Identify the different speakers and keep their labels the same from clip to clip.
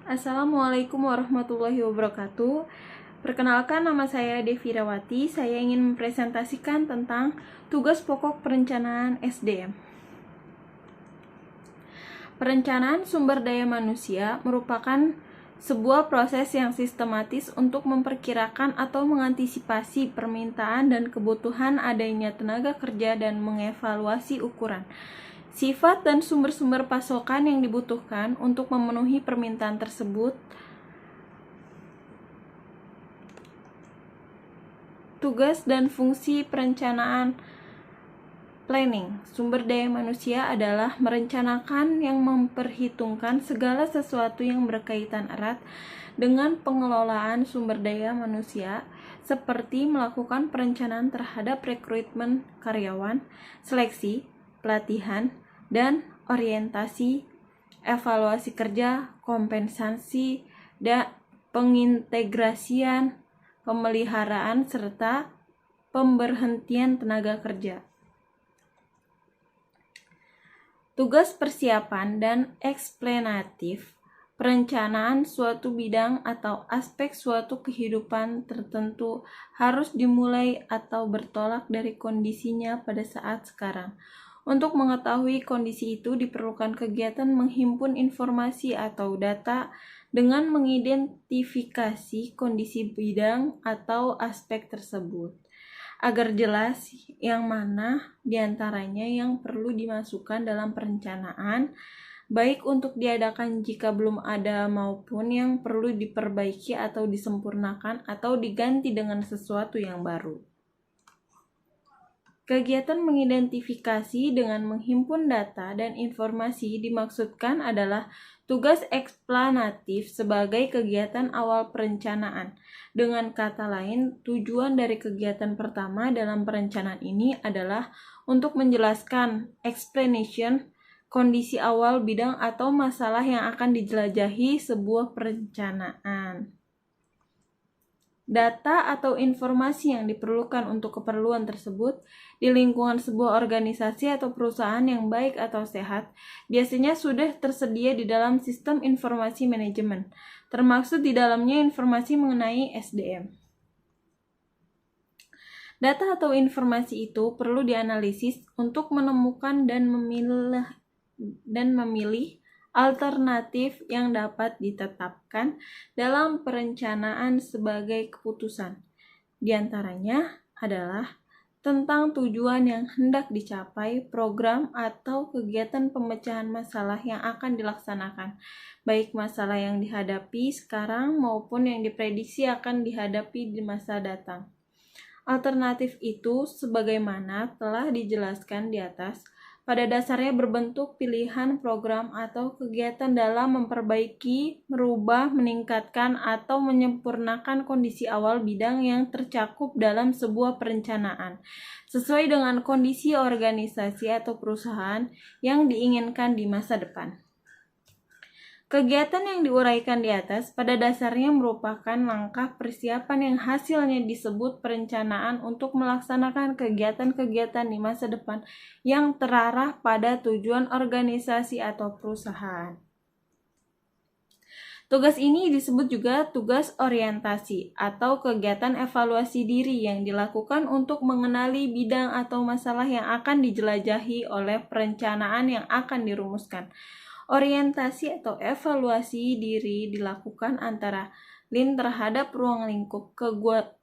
Speaker 1: Assalamualaikum warahmatullahi wabarakatuh. Perkenalkan, nama saya Devi Rawati. Saya ingin mempresentasikan tentang tugas pokok perencanaan SDM. Perencanaan sumber daya manusia merupakan sebuah proses yang sistematis untuk memperkirakan atau mengantisipasi permintaan dan kebutuhan adanya tenaga kerja dan mengevaluasi ukuran, sifat dan sumber-sumber pasokan yang dibutuhkan untuk memenuhi permintaan tersebut. Tugas dan fungsi perencanaan planning sumber daya manusia adalah merencanakan yang memperhitungkan segala sesuatu yang berkaitan erat dengan pengelolaan sumber daya manusia, seperti melakukan perencanaan terhadap rekrutmen karyawan, seleksi, pelatihan, dan orientasi, evaluasi kerja, kompensasi, dan pengintegrasian, pemeliharaan, serta pemberhentian tenaga kerja. Tugas persiapan dan eksplanatif perencanaan suatu bidang atau aspek suatu kehidupan tertentu harus dimulai atau bertolak dari kondisinya pada saat sekarang. Untuk mengetahui kondisi itu diperlukan kegiatan menghimpun informasi atau data dengan mengidentifikasi kondisi bidang atau aspek tersebut, agar jelas yang mana diantaranya yang perlu dimasukkan dalam perencanaan, baik untuk diadakan jika belum ada maupun yang perlu diperbaiki atau disempurnakan atau diganti dengan sesuatu yang baru. Kegiatan mengidentifikasi dengan menghimpun data dan informasi dimaksudkan adalah tugas eksplanatif sebagai kegiatan awal perencanaan. Dengan kata lain, tujuan dari kegiatan pertama dalam perencanaan ini adalah untuk menjelaskan explanation kondisi awal bidang atau masalah yang akan dijelajahi sebuah perencanaan. Data atau informasi yang diperlukan untuk keperluan tersebut di lingkungan sebuah organisasi atau perusahaan yang baik atau sehat biasanya sudah tersedia di dalam sistem informasi manajemen, termaksud di dalamnya informasi mengenai SDM. Data atau informasi itu perlu dianalisis untuk menemukan dan memilih alternatif yang dapat ditetapkan dalam perencanaan sebagai keputusan. Di antaranya adalah tentang tujuan yang hendak dicapai, program atau kegiatan pemecahan masalah yang akan dilaksanakan, baik masalah yang dihadapi sekarang maupun yang diprediksi akan dihadapi di masa datang. Alternatif itu, sebagaimana telah dijelaskan di atas, pada dasarnya berbentuk pilihan program atau kegiatan dalam memperbaiki, merubah, meningkatkan, atau menyempurnakan kondisi awal bidang yang tercakup dalam sebuah perencanaan, sesuai dengan kondisi organisasi atau perusahaan yang diinginkan di masa depan. Kegiatan yang diuraikan di atas pada dasarnya merupakan langkah persiapan yang hasilnya disebut perencanaan untuk melaksanakan kegiatan-kegiatan di masa depan yang terarah pada tujuan organisasi atau perusahaan. Tugas ini disebut juga tugas orientasi atau kegiatan evaluasi diri yang dilakukan untuk mengenali bidang atau masalah yang akan dijelajahi oleh perencanaan yang akan dirumuskan. Orientasi atau evaluasi diri dilakukan antara lain terhadap ruang lingkup,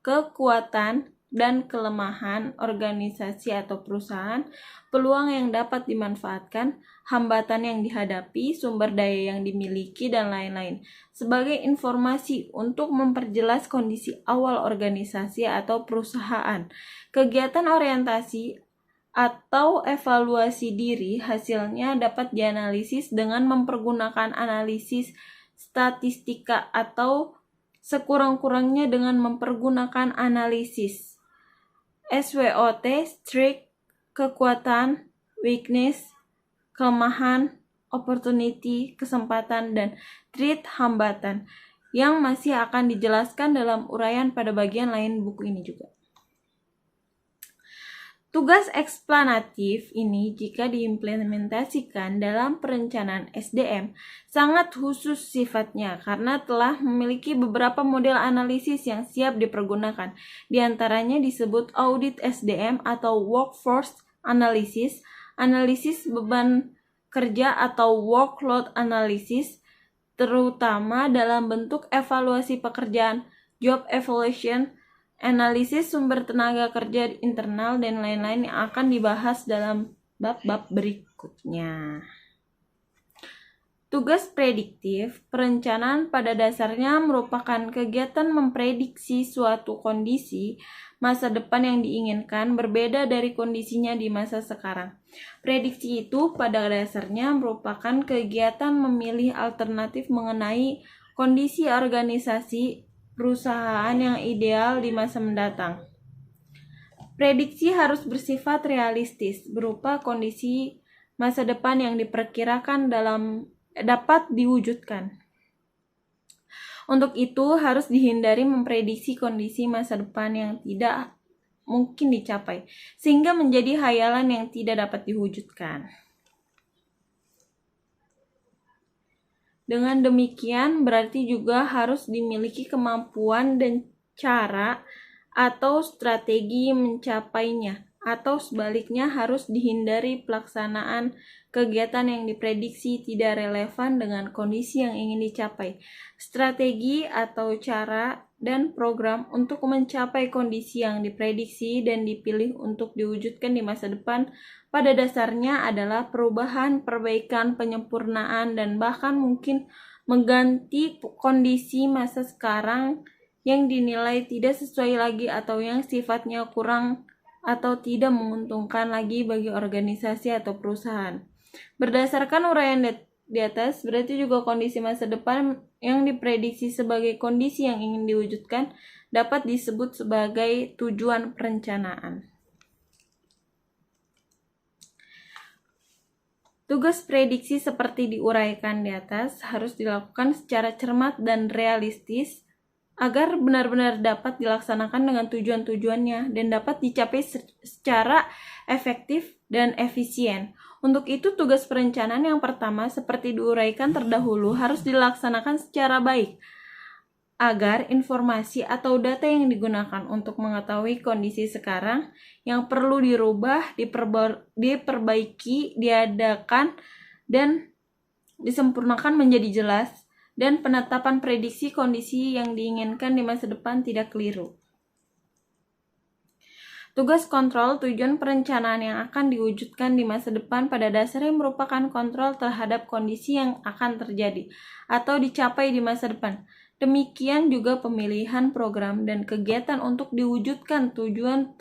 Speaker 1: kekuatan dan kelemahan organisasi atau perusahaan, peluang yang dapat dimanfaatkan, hambatan yang dihadapi, sumber daya yang dimiliki, dan lain-lain, sebagai informasi untuk memperjelas kondisi awal organisasi atau perusahaan. Kegiatan orientasi atau evaluasi diri hasilnya dapat dianalisis dengan mempergunakan analisis statistika atau sekurang-kurangnya dengan mempergunakan analisis SWOT, strength, kekuatan, weakness, kelemahan, opportunity, kesempatan, dan threat, hambatan, yang masih akan dijelaskan dalam uraian pada bagian lain buku ini juga. Tugas eksplanatif ini jika diimplementasikan dalam perencanaan SDM sangat khusus sifatnya karena telah memiliki beberapa model analisis yang siap dipergunakan. Di antaranya disebut audit SDM atau workforce analysis, analisis beban kerja atau workload analysis, terutama dalam bentuk evaluasi pekerjaan, job evaluation, analisis sumber tenaga kerja internal, dan lain-lain yang akan dibahas dalam bab-bab berikutnya. Tugas prediktif, perencanaan pada dasarnya merupakan kegiatan memprediksi suatu kondisi masa depan yang diinginkan berbeda dari kondisinya di masa sekarang. Prediksi itu pada dasarnya merupakan kegiatan memilih alternatif mengenai kondisi organisasi perusahaan yang ideal di masa mendatang. Prediksi harus bersifat realistis, berupa kondisi masa depan yang diperkirakan dapat diwujudkan. Untuk itu harus dihindari memprediksi kondisi masa depan yang tidak mungkin dicapai, sehingga menjadi khayalan yang tidak dapat diwujudkan. Dengan demikian, berarti juga harus dimiliki kemampuan dan cara atau strategi mencapainya, atau sebaliknya harus dihindari pelaksanaan kegiatan yang diprediksi tidak relevan dengan kondisi yang ingin dicapai. Strategi atau cara dan program untuk mencapai kondisi yang diprediksi dan dipilih untuk diwujudkan di masa depan pada dasarnya adalah perubahan, perbaikan, penyempurnaan, dan bahkan mungkin mengganti kondisi masa sekarang yang dinilai tidak sesuai lagi atau yang sifatnya kurang atau tidak menguntungkan lagi bagi organisasi atau perusahaan. Berdasarkan uraian di atas, berarti juga kondisi masa depan yang diprediksi sebagai kondisi yang ingin diwujudkan dapat disebut sebagai tujuan perencanaan. Tugas prediksi seperti diuraikan di atas harus dilakukan secara cermat dan realistis agar benar-benar dapat dilaksanakan dengan tujuan-tujuannya dan dapat dicapai secara efektif dan efisien. Untuk itu, tugas perencanaan yang pertama seperti diuraikan terdahulu harus dilaksanakan secara baik agar informasi atau data yang digunakan untuk mengetahui kondisi sekarang yang perlu dirubah, diperbaiki, diadakan, dan disempurnakan menjadi jelas, dan penetapan prediksi kondisi yang diinginkan di masa depan tidak keliru. Tugas kontrol tujuan perencanaan yang akan diwujudkan di masa depan pada dasarnya merupakan kontrol terhadap kondisi yang akan terjadi atau dicapai di masa depan. Demikian juga pemilihan program dan kegiatan untuk diwujudkan tujuan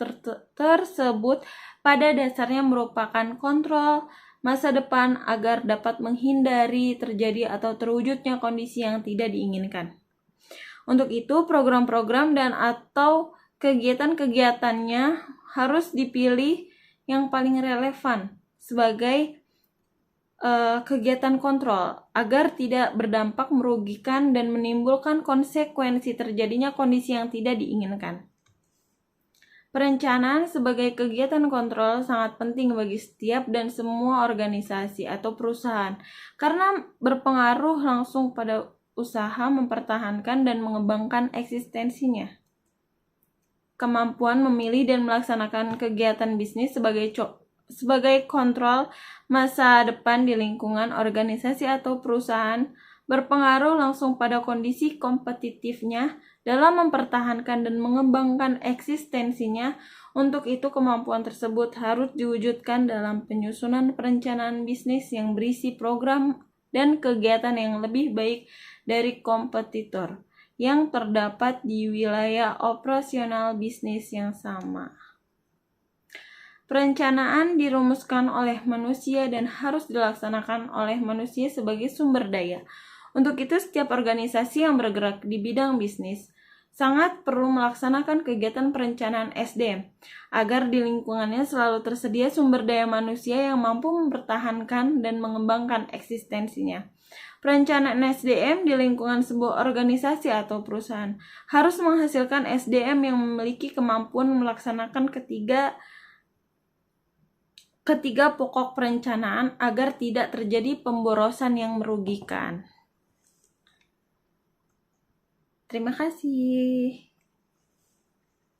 Speaker 1: tersebut pada dasarnya merupakan kontrol masa depan agar dapat menghindari terjadi atau terwujudnya kondisi yang tidak diinginkan. Untuk itu, program-program dan atau kegiatan-kegiatannya harus dipilih yang paling relevan sebagai kegiatan kontrol agar tidak berdampak merugikan dan menimbulkan konsekuensi terjadinya kondisi yang tidak diinginkan. Perencanaan sebagai kegiatan kontrol sangat penting bagi setiap dan semua organisasi atau perusahaan karena berpengaruh langsung pada usaha mempertahankan dan mengembangkan eksistensinya. Kemampuan memilih dan melaksanakan kegiatan bisnis sebagai kontrol masa depan di lingkungan organisasi atau perusahaan berpengaruh langsung pada kondisi kompetitifnya dalam mempertahankan dan mengembangkan eksistensinya. Untuk itu, kemampuan tersebut harus diwujudkan dalam penyusunan perencanaan bisnis yang berisi program dan kegiatan yang lebih baik dari kompetitor yang terdapat di wilayah operasional bisnis yang sama. Perencanaan dirumuskan oleh manusia dan harus dilaksanakan oleh manusia sebagai sumber daya. Untuk itu, setiap organisasi yang bergerak di bidang bisnis sangat perlu melaksanakan kegiatan perencanaan SDM agar di lingkungannya selalu tersedia sumber daya manusia yang mampu mempertahankan dan mengembangkan eksistensinya. Perencanaan SDM di lingkungan sebuah organisasi atau perusahaan harus menghasilkan SDM yang memiliki kemampuan melaksanakan ketiga ketiga pokok perencanaan agar tidak terjadi pemborosan yang merugikan. Terima kasih.